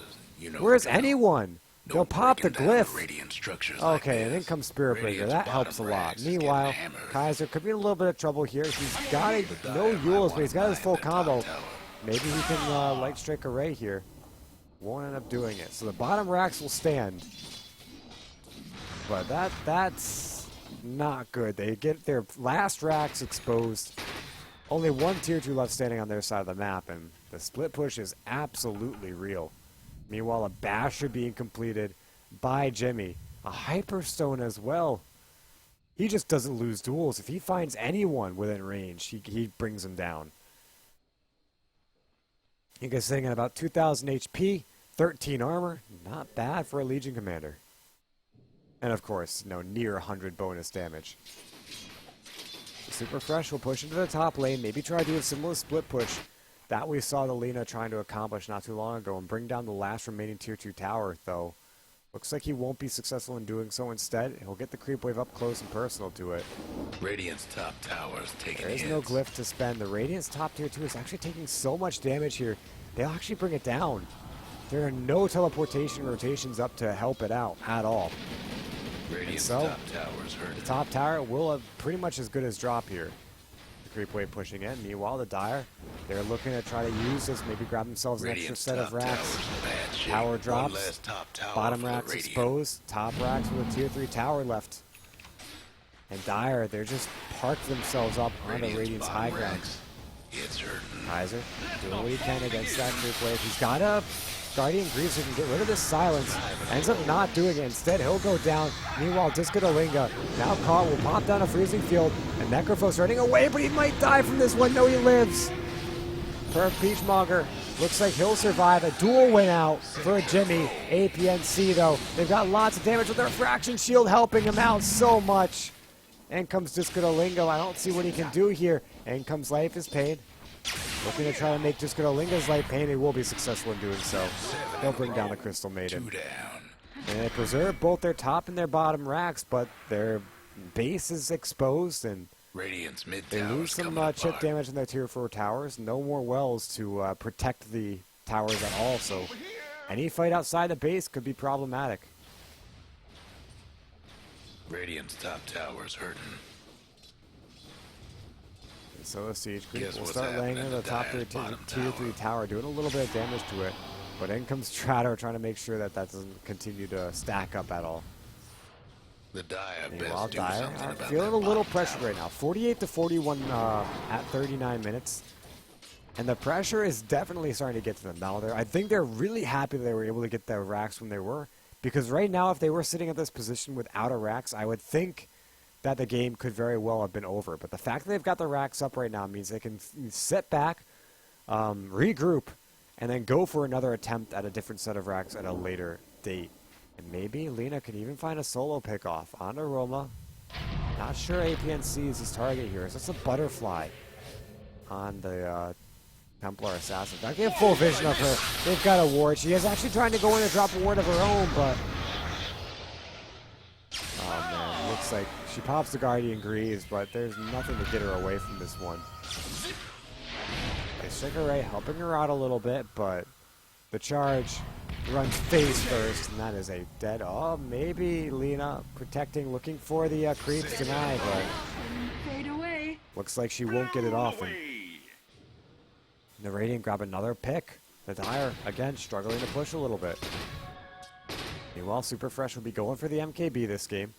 Where is anyone? They'll pop the glyph. Okay, and in comes Spirit Breaker. That helps a lot. Meanwhile, Kaiser could be in a little bit of trouble here. He's got no Yules, but he's got his full combo. Maybe he can Light Strike Array here. Won't end up doing it. So the bottom racks will stand. But that's not good. They get their last racks exposed. Only 1 tier 2 left standing on their side of the map, and the split push is absolutely real. Meanwhile, a Basher being completed by Jimmy. A Hyperstone as well. He just doesn't lose duels. If he finds anyone within range, he brings them down. You guys sitting at about 2,000 HP, 13 armor. Not bad for a Legion Commander. And of course, near 100 bonus damage. Super Fresh will push into the top lane, maybe try to do a similar split push that we saw the Lina trying to accomplish not too long ago and bring down the last remaining tier 2 tower, though. Looks like he won't be successful in doing so. Instead, he'll get the creep wave up close and personal to it. Radiant's top tower is taking There is hits. no glyph to spend. The Radiant's top tier 2 is actually taking so much damage here. They'll actually bring it down. There are no teleportation rotations up to help it out at all. Radiant's so, top tower is hurt. The top tower will have pretty much as good as drop here. creep wave pushing in. Meanwhile, the Dire, they're looking to try to use this, maybe grab themselves an extra Radiant's set of top racks. tower's in bad shape. Tower One drops, last top tower bottom for the racks Radiant. exposed, top racks with a tier 3 tower left. And Dire, they're just parked themselves up on the Radiant's high bottom ground. racks. It's hurting. Kaiser doing what he can against that creep wave. He's got a Guardian Greaves who can get rid of this silence. Ends up not doing it. Instead, he'll go down. Meanwhile, Discodalinga now caught will pop down a freezing field. And Necrophos running away, but he might die from this one. No, he lives. Per Peachmonger, looks like he'll survive. A dual win out for Jimmy. APNC, though. They've got lots of damage with their Fraction Shield helping him out so much. In comes Discodalingo. I don't see what he can do here. In comes Life is Pain. Looking to try to make Discodalingo's life pain. He will be successful in doing so. They'll bring down the Crystal Maiden. 2 down. And they preserve both their top and their bottom racks, but their base is exposed, and Radiant's mid they tower's lose some coming chip apart. damage in their tier 4 towers. No more wells to protect the towers at all, so any fight outside the base could be problematic. Radiant's top tower's hurting. And so the Siege Creep Guess will what's start laying happening into the to top Dire's tier bottom 3 tower? tower, doing a little bit of damage to it. But in comes Tratter trying to make sure that that doesn't continue to stack up at all. The Dire Meanwhile, best do Dire something are about feeling that a little bottom pressured tower. right now. 48 to 41 at 39 minutes. And the pressure is definitely starting to get to them now. I think they're really happy they were able to get their racks when they were. Because right now, if they were sitting at this position without a racks, I would think that the game could very well have been over. But the fact that they've got the racks up right now means they can sit back, regroup, and then go for another attempt at a different set of racks at a later date. And maybe Lena can even find a solo pickoff on Aroma. Not sure APNC is his target here. Is this a butterfly on the Templar Assassin? I get full vision of her. They've got a ward. She is actually trying to go in and drop a ward of her own, but... Oh man, looks like she pops the Guardian Greaves, but there's nothing to get her away from this one. They stick her right, helping her out a little bit, but the charge runs face first, and that is a dead. Oh, maybe Lena protecting, looking for the creeps deny, but Fade away. looks like she won't get it off. And the Radiant grab another pick. The Dire, again, struggling to push a little bit. Meanwhile, Super Fresh will be going for the MKB this game.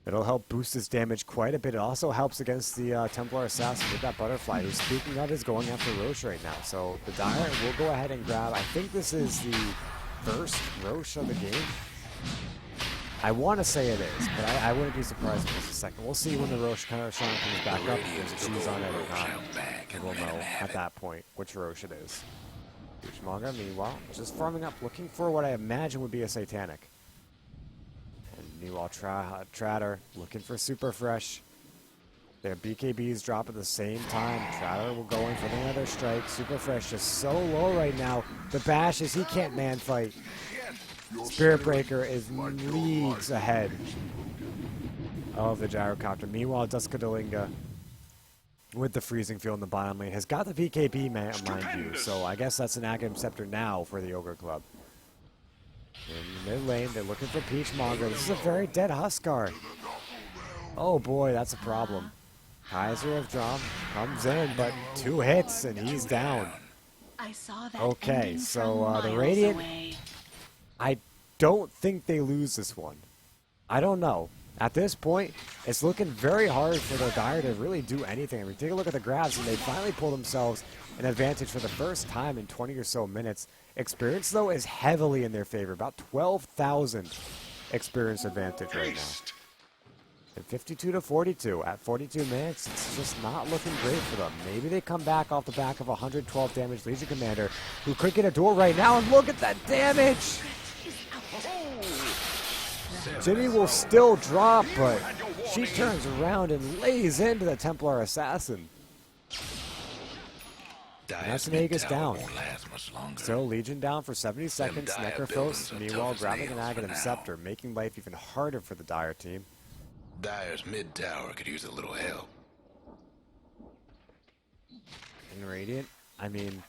It'll help boost his damage quite a bit. It also helps against the Templar Assassin with that Butterfly, who, speaking of, is going after Roche right now. So the Dire will go ahead and grab, I think this is the first Roche of the game. I want to say it is, but I wouldn't be surprised if it's the second. We'll see when the Roche kind of comes back up, if she's on it or not. And we'll know at that point which Roche it is. Peachmonger, meanwhile, just farming up, looking for what I imagine would be a Satanic. And meanwhile, Tratter looking for Super Fresh. Their BKBs drop at the same time. Tratter will go in for another strike. Super Fresh just so low right now. The bash is he can't man fight. Spirit Breaker is leagues ahead of the Gyrocopter. Meanwhile, Duskadalinga with the freezing field in the bottom lane has got the BKB, mind you. So I guess that's an Agam Scepter now for the Ogre Club. In the mid lane, they're looking for Peachmonger. This is a very dead Huskar. Oh boy, that's a problem. Kaiser of Drum comes in, but 2 hits and he's down. I saw that. Okay, ending so, from the miles Radiant- away. I don't think they lose this one. I don't know. At this point, it's looking very hard for the Dire to really do anything. I mean, take a look at the graphs, and they finally pull themselves an advantage for the first time in 20 or so minutes. Experience, though, is heavily in their favor. About 12,000 experience advantage right now. And 52 to 42. At 42 minutes, it's just not looking great for them. Maybe they come back off the back of 112 damage Legion Commander, who could get a duel right now, and look at that damage! Jimmy will still drop, but she turns around and lays into the Templar Assassin. That's an Aegis down. Won't last much longer. So Legion down for 70 seconds. Dire Necrophos, buildings are meanwhile, tough as grabbing an nails for Aghanim now. Scepter, making life even harder for the Dire team. Dire's mid tower could use a little help. And Radiant, I mean,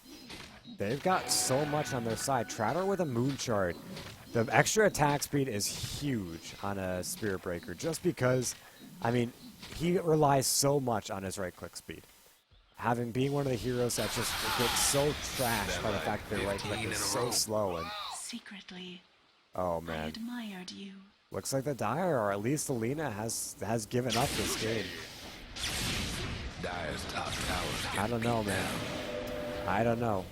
they've got so much on their side. Tratter with a Moon Shard. The extra attack speed is huge on a Spirit Breaker, just because, I mean, he relies so much on his right-click speed. Having being one of the heroes that just gets so trashed by the fact that their right-click is so slow. And Secretly, oh I man, admired you. looks like the Dire, or at least Alina, has given up this game. Dire's top tower's I getting don't know, beat man. down. I don't know.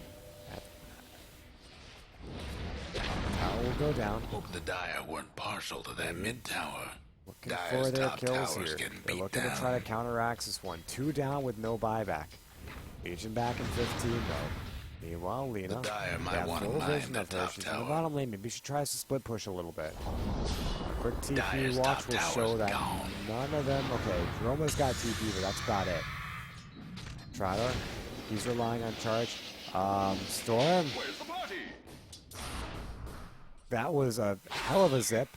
Tower will go down. Hope the Dire weren't partial to that mid tower. Looking Dire's for their top kills tower's here. getting They're beat looking down. to try to counteract this one. 2 down with no buyback. Legion back in 15 though. Meanwhile, Lena, The Dire might got wanna full mine vision that of her. top She's in the tower. bottom lane. Maybe she tries to split push a little bit. Quick TP Dire's watch top will tower's show that gone. none of them. Okay, Roma's got TP, but that's about it. Trotter, he's relying on charge. Storm, Where's the party? that was a hell of a zip.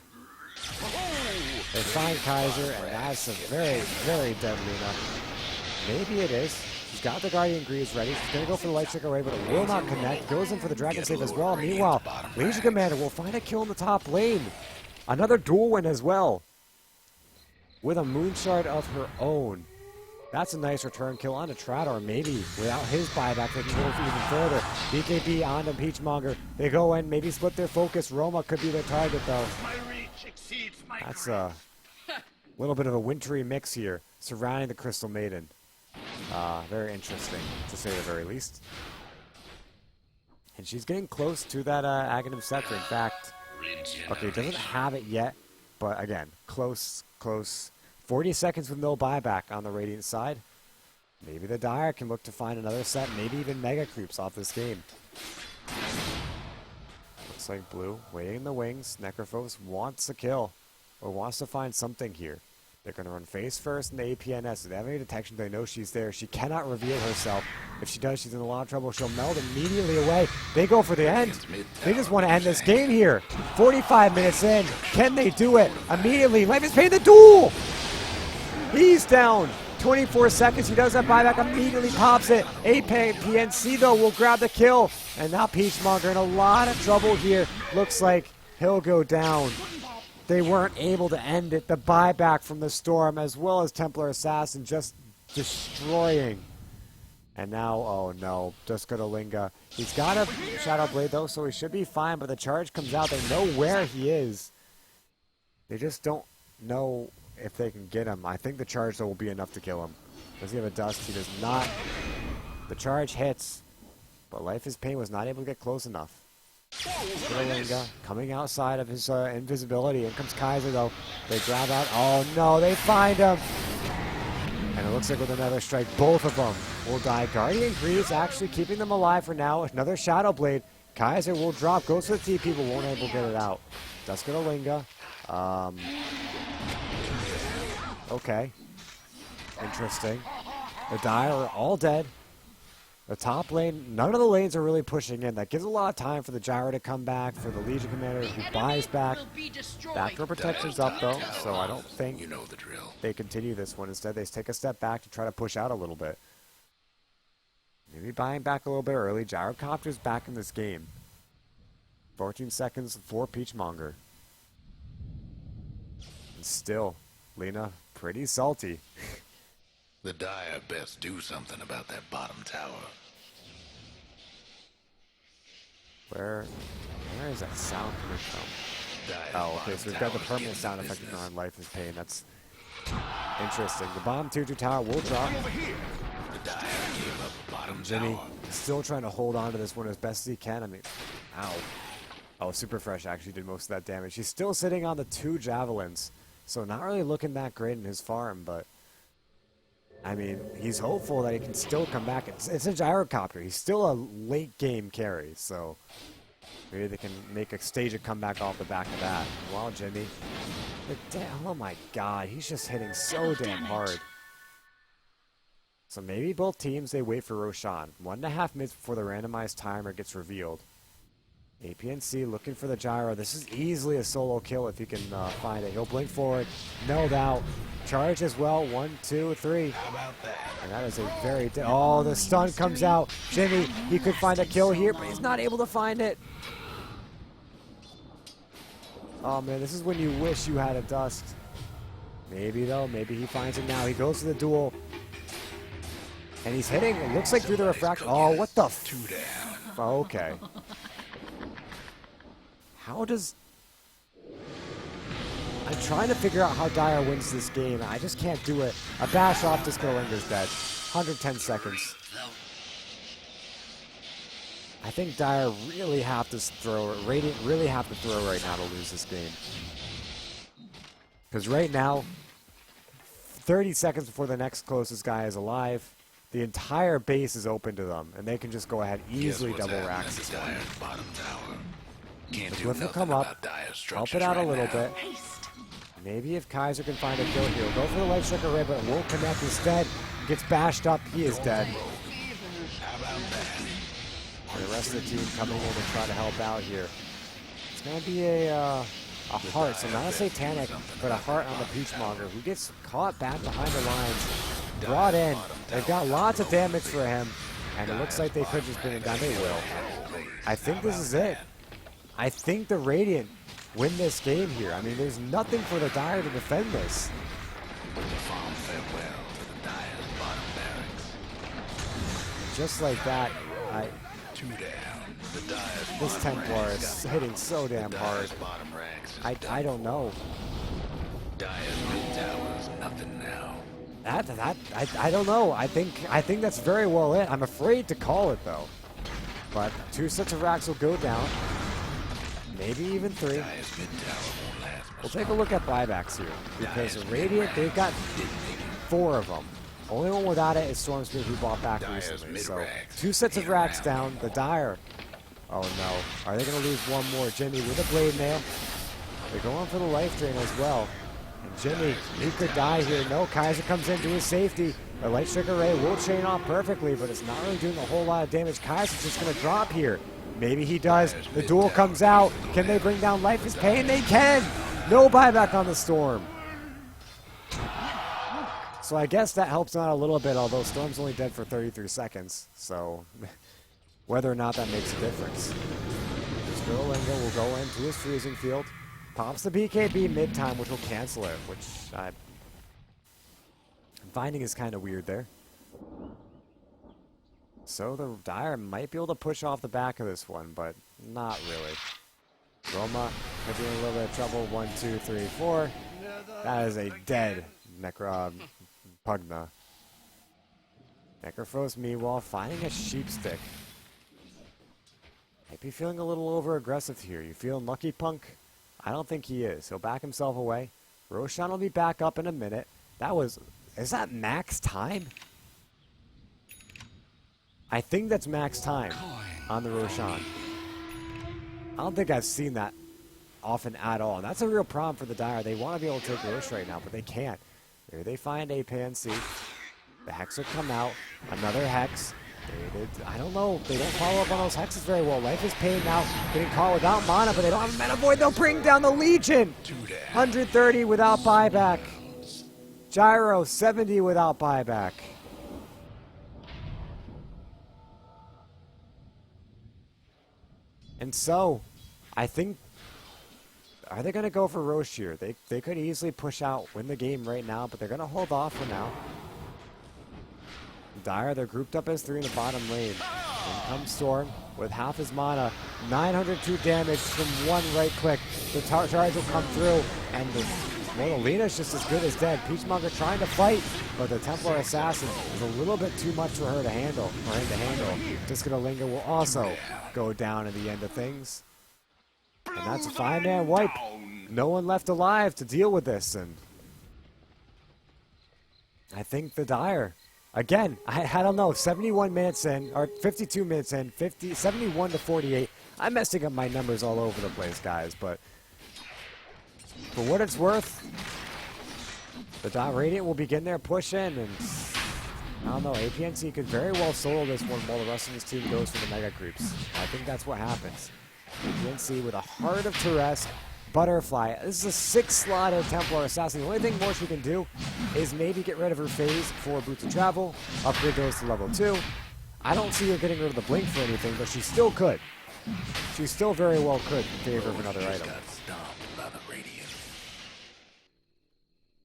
They find Kaiser, and that's a very, very dead Luna. Maybe it is. She's got the Guardian Greaves ready. She's going to go for the Light Stick Array, but it will not connect. Goes in for the Dragon Save as well. Meanwhile, Legion Commander will find a kill in the top lane. Another dual win as well. With a Moonshard of her own. That's a nice return kill on a Trotter. Maybe without his buyback, they can go even further. BKB onto Peachmonger. They go in, maybe split their focus. Roma could be their target, though. My reach exceeds my That's a little bit of a wintry mix here surrounding the Crystal Maiden. Very interesting, to say the very least. And she's getting close to that Aghanim Scepter. In fact, okay, doesn't have it yet, but again, close. 40 seconds with no buyback on the Radiant side. Maybe the Dire can look to find another set, maybe even Mega Creeps off this game. Looks like Blue waiting in the wings. Necrophos wants a kill, or wants to find something here. They're going to run face first in the APNS. If they have any detection, they know she's there. She cannot reveal herself. If she does, she's in a lot of trouble. She'll meld immediately away. They go for the end. They just want to end this game here. 45 minutes in. Can they do it? Immediately. Life is Pain the duel. He's down. 24 seconds. He does that buyback. Immediately pops it. PNC, though, will grab the kill. And now Peachmonger in a lot of trouble here. Looks like he'll go down. They weren't able to end it. The buyback from the Storm, as well as Templar Assassin, just destroying. And now, oh no, just go to Linga. He's got a Shadow Blade, though, so he should be fine. But the charge comes out. They know where he is. They just don't know if they can get him. I think the charge, though, will be enough to kill him. Does he have a dust? He does not. The charge hits, but Life is Pain was not able to get close enough. Linga coming outside of his invisibility. In comes Kaiser, though. They grab out. Oh no, they find him. And it looks like with another strike, both of them will die. Guardian Greaves actually keeping them alive for now. Another Shadow Blade. Kaiser will drop, goes to the TP, but won't able to get it out. Dusk to Linga. Okay. Interesting. The Dire are all dead. The top lane, none of the lanes are really pushing in. That gives a lot of time for the Gyro to come back, for the Legion Commander who buys back. Backdoor protection's up, though, so I don't think You know the drill. they continue this one. Instead, they take a step back to try to push out a little bit. Maybe buying back a little bit early. Gyrocopter's back in this game. 14 seconds for Peachmonger. And still, Lena, pretty salty. The Dire best do something about that bottom tower. Where is that sound coming from? Dire's Oh, okay, bottom so we've got the tower's permanent getting sound the effect business. on Life is Pain. That's interesting. The bomb 2-2 tower will drop. Over here. The Dire gave up the bottom Jimmy tower. still trying to hold on to this one as best as he can. I mean, ow. Oh, Super Fresh actually did most of that damage. He's still sitting on the 2 javelins, so not really looking that great in his farm, but I mean, he's hopeful that he can still come back. It's a gyrocopter. He's still a late game carry, so maybe they can stage a comeback off the back of that. Wow, Jimmy. Oh my god, he's just hitting so damn hard. So maybe both teams, they wait for Roshan. 1.5 minutes before the randomized timer gets revealed. APNC looking for the gyro. This is easily a solo kill if he can find it. He'll blink forward. Milled out. Charge as well. 1, 2, 3. How about that? And that is a very... oh, the stun comes out. Jimmy, he could find a kill here, but he's not able to find it. Oh, man, this is when you wish you had a dust. Maybe, though. Maybe he finds it now. He goes to the duel. And he's hitting. It looks like through the refraction. Oh, what the f... 2 down. Oh, okay. How does... I'm trying to figure out how Dyer wins this game. I just can't do it. A bash off Disco Linger's dead. 110 seconds. I think Dyer really have to throw... Radiant really have to throw right now to lose this game. Because right now, 30 seconds before the next closest guy is alive, the entire base is open to them, and they can just go ahead easily double racks this one. Bottom tower. Can't The do Glyph will nothing come up, about Dire's help structures it out a right little now. bit. Maybe if Kaiser can find a kill here. Go for the Light Striker Ray, but it won't connect instead. Gets bashed up. He is dead. How about that? And the rest of the team coming in to try to help out here. It's going to be a heart, so not a Satanic, but a heart on the Peachmonger, who gets caught back behind the lines, brought in. They've got lots of damage for him, and it looks like they could just bring him down. They will. I think this is it. I think the Radiant win this game here. I mean, there's nothing for the Dire to defend this. Farm farewell to the Dire's bottom barracks. Just like that, 2 down. The Dire's this bottom Templar ranks is got hitting so damn hard. Dire's bottom ranks. I don't know. Dire's mid tower's nothing now. I don't know. I think that's very well it. I'm afraid to call it though. But 2 sets of racks will go down. Maybe even 3. Dire's mid tower won't last much. We'll take a look at buybacks here. Because Radiant, they've got 4 of them. Only one without it is Stormspear, who bought back recently. So 2 sets of racks down. The Dire. Oh no. Are they going to lose one more? Jimmy with a blade mail. They're going for the life drain as well. And Jimmy, he could die here. No, Kaiser comes in to his safety. The Light Striker Ray will chain off perfectly, but it's not really doing a whole lot of damage. Kaiser's just going to drop here. Maybe he does. The duel comes out. Can they bring down Life is Pain? They can! No buyback on the Storm. So I guess that helps out a little bit, although Storm's only dead for 33 seconds. So whether or not that makes a difference. Skurlinga will go into his freezing field. Pops the BKB mid-time, which will cancel it, which I'm finding is kind of weird there. So the Dire might be able to push off the back of this one, but not really. Roma could be in a little bit of trouble. 1, 2, 3, 4. That is a dead Pugna. Necrophos, meanwhile, finding a sheep stick. Might be feeling a little over-aggressive here. You feeling lucky, Punk? I don't think he is. He'll back himself away. Roshan will be back up in a minute. Is that max time? I think that's max time on the Roshan. I don't think I've seen that often at all. And that's a real problem for the Dire. They want to be able to take Rosh right now, but they can't. There they find a Pansy. The Hex will come out. Another Hex. I don't know. They don't follow up on those Hexes very well. Life is Pain now. Getting caught without mana, but they don't have a Mana Void. They'll bring down the Legion. 130 without buyback. Gyro, 70 without buyback. And so, I think, are they going to go for Rosh here? They could easily push out, win the game right now, but they're going to hold off for now. Dire, they're grouped up as 3 in the bottom lane. In comes Storm with half his mana. 902 damage from 1 right click. The charge will come through, and the Lena's just as good as dead. Peachmonger trying to fight, but the Templar Assassin is a little bit too much for her to handle, or him to handle. Discolinga will also go down in the end of things. And that's a 5-man wipe. No one left alive to deal with this, and I think the Dire, again, I don't know, 71 minutes in, or 52 minutes in, 71 to 48. I'm messing up my numbers all over the place, guys, but for what it's worth, the Radiant will begin their push in, and I don't know, APNC could very well solo this one while the rest of his team goes for the mega creeps. I think that's what happens. APNC with a Heart of Teresk, Butterfly. This is a 6-slotted Templar Assassin. The only thing more she can do is maybe get rid of her phase for Boots of Travel, upgrade those to level 2. I don't see her getting rid of the Blink for anything, but she still could. She still very well could in favor of another item.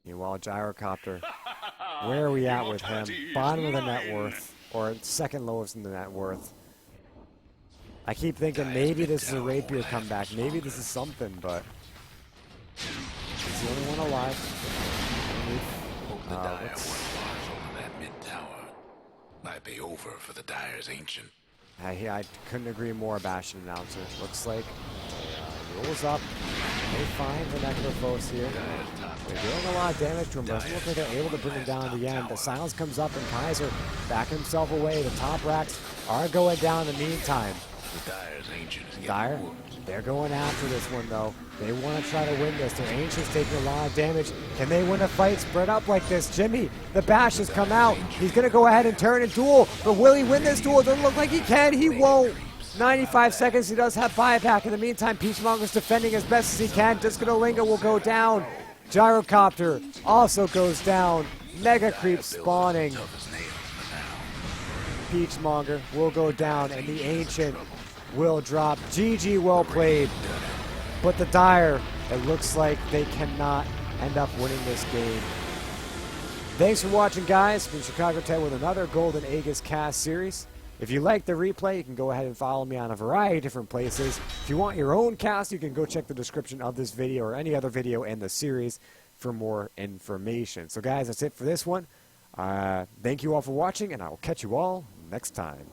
Meanwhile, Gyrocopter, where are we at with him? Bottom of the net worth, or second lowest in the net worth. I keep thinking maybe this is a rapier comeback. Maybe this is something, but he's the only one alive. Hope the Dire workforce over that mid-tower. Might be over for the Dire's Ancient. I couldn't agree more, Bastion announcer. Looks like he rolls up. They find the Necrophos here. They're doing a lot of damage to him, but it doesn't look like they're able to bring him down in the end. The silence comes up, and Kaiser back himself away. The top racks are going down in the meantime. The Dire's Ancient is getting Dire, whooped. they're going after this one, though. They want to try to win this. Their Ancient's taking a lot of damage. Can they win a fight spread up like this? Jimmy, the bash has come out. He's going to go ahead and turn and duel. But will he win this duel? It doesn't look like he can. He won't. 95 seconds. He does have buyback. In the meantime, Peachmonger's defending as best as he can. Disconalinga will go down. Gyrocopter also goes down. Mega Creep spawning. Tough as nails for now. Peachmonger will go down, and the Ancient will drop. GG, well played. But the Dire, it looks like they cannot end up winning this game. Thanks for watching, guys. From Chicago Ted with another Golden Aegis cast series. If you like the replay, you can go ahead and follow me on a variety of different places. If you want your own cast, you can go check the description of this video or any other video in the series for more information. So, guys, that's it for this one. Thank you all for watching, and I will catch you all next time.